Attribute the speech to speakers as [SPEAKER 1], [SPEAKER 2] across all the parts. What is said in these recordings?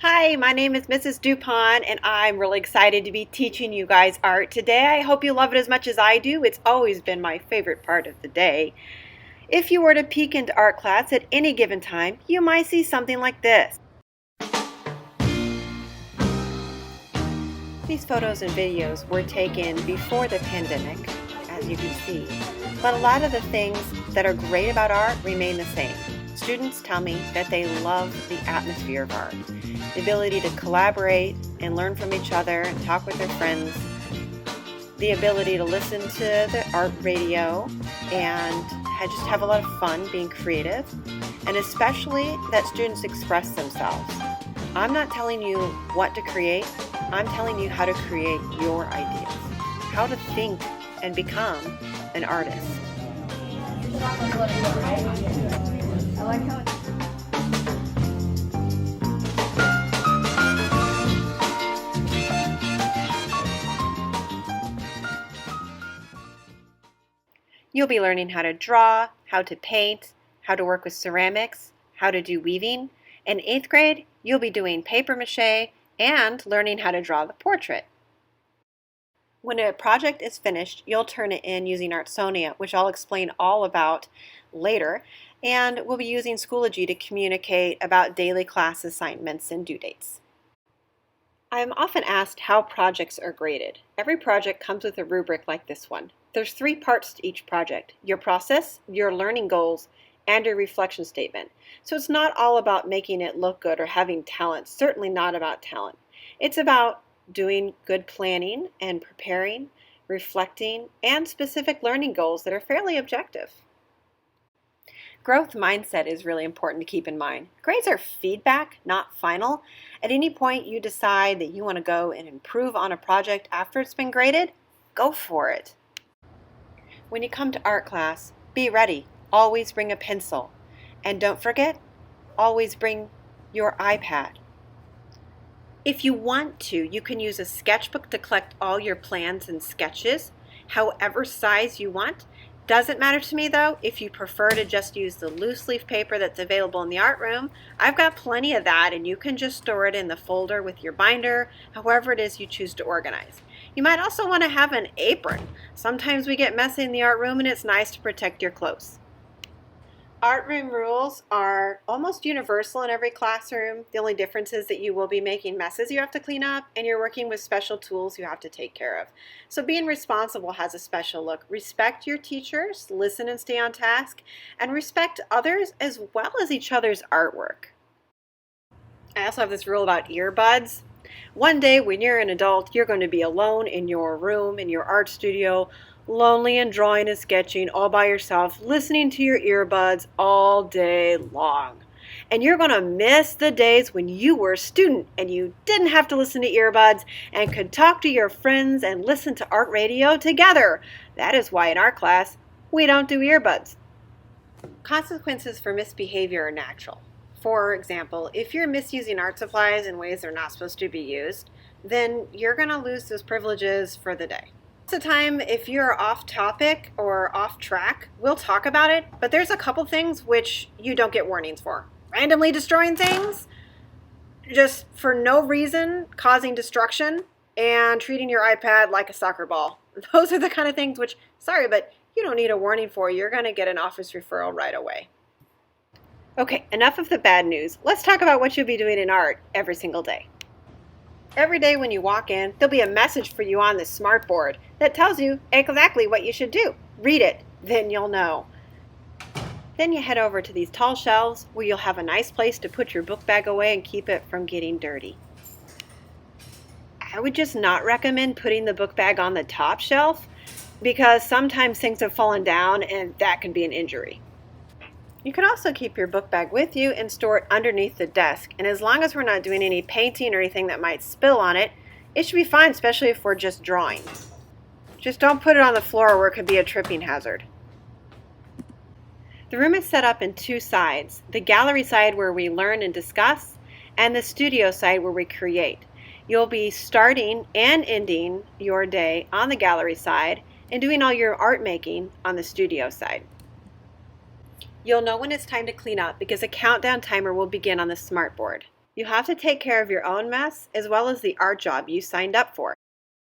[SPEAKER 1] Hi, my name is Mrs. Dupont, and I'm really excited to be teaching you guys art today. I hope you love it as much as I do. It's always been my favorite part of the day. If you were to peek into art class at any given time, you might see something like this. These photos and videos were taken before the pandemic, as you can see, but a lot of the things that are great about art remain the same. Students tell me that they love the atmosphere of art, the ability to collaborate and learn from each other and talk with their friends, the ability to listen to the art radio and just have a lot of fun being creative, and especially that students express themselves. I'm not telling you what to create, I'm telling you how to create your ideas, how to think and become an artist. I like how You'll be learning how to draw, how to paint, how to work with ceramics, how to do weaving. In 8th grade, you'll be doing paper mache and learning how to draw the portrait. When a project is finished, you'll turn it in using Artsonia, which I'll explain all about later, and we'll be using Schoology to communicate about daily class assignments and due dates. I'm often asked how projects are graded. Every project comes with a rubric like this one. There's 3 parts to each project: your process, your learning goals, and your reflection statement. So it's not all about making it look good or having talent, certainly not about talent. It's about doing good planning and preparing, reflecting, and specific learning goals that are fairly objective. Growth mindset is really important to keep in mind. Grades are feedback, not final. At any point you decide that you want to go and improve on a project after it's been graded, go for it. When you come to art class, be ready. Always bring a pencil. And don't forget, always bring your iPad. If you want to, you can use a sketchbook to collect all your plans and sketches, however size you want. Doesn't matter to me though, if you prefer to just use the loose leaf paper that's available in the art room. I've got plenty of that, and you can just store it in the folder with your binder, however it is you choose to organize. You might also want to have an apron. Sometimes we get messy in the art room and it's nice to protect your clothes. Art room rules are almost universal in every classroom. The only difference is that you will be making messes you have to clean up, and you're working with special tools you have to take care of. So being responsible has a special look. Respect your teachers, listen and stay on task, and respect others as well as each other's artwork. I also have this rule about earbuds. One day when you're an adult, you're going to be alone in your room, in your art studio, lonely and drawing and sketching all by yourself, listening to your earbuds all day long. And you're going to miss the days when you were a student and you didn't have to listen to earbuds and could talk to your friends and listen to art radio together. That is why in art class, we don't do earbuds. Consequences for misbehavior are natural. For example, if you're misusing art supplies in ways they're not supposed to be used, then you're going to lose those privileges for the day. Most of the time, if you're off topic or off track, we'll talk about it, but there's a couple things which you don't get warnings for. Randomly destroying things, just for no reason, causing destruction, and treating your iPad like a soccer ball. Those are the kind of things which, sorry, but you don't need a warning for. You're going to get an office referral right away. Okay, enough of the bad news. Let's talk about what you'll be doing in art every single day. Every day when you walk in, there'll be a message for you on the smart board that tells you exactly what you should do. Read it, then you'll know. Then you head over to these tall shelves where you'll have a nice place to put your book bag away and keep it from getting dirty. I would just not recommend putting the book bag on the top shelf because sometimes things have fallen down and that can be an injury. You can also keep your book bag with you and store it underneath the desk. And as long as we're not doing any painting or anything that might spill on it, it should be fine, especially if we're just drawing. Just don't put it on the floor where it could be a tripping hazard. The room is set up in 2 sides, the gallery side where we learn and discuss, and the studio side where we create. You'll be starting and ending your day on the gallery side and doing all your art making on the studio side. You'll know when it's time to clean up because a countdown timer will begin on the smart board. You have to take care of your own mess as well as the art job you signed up for.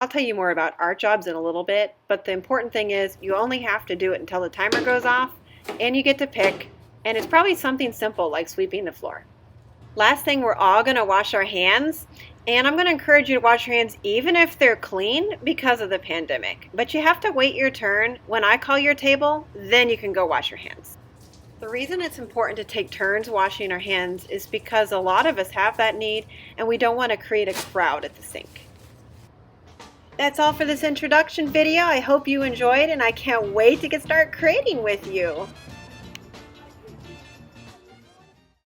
[SPEAKER 1] I'll tell you more about art jobs in a little bit, but the important thing is you only have to do it until the timer goes off, and you get to pick, and it's probably something simple like sweeping the floor. Last thing, we're all going to wash our hands, and I'm going to encourage you to wash your hands even if they're clean because of the pandemic. But you have to wait your turn. When I call your table, then you can go wash your hands. The reason it's important to take turns washing our hands is because a lot of us have that need, and we don't want to create a crowd at the sink. That's all for this introduction video. I hope you enjoyed, and I can't wait to get started creating with you.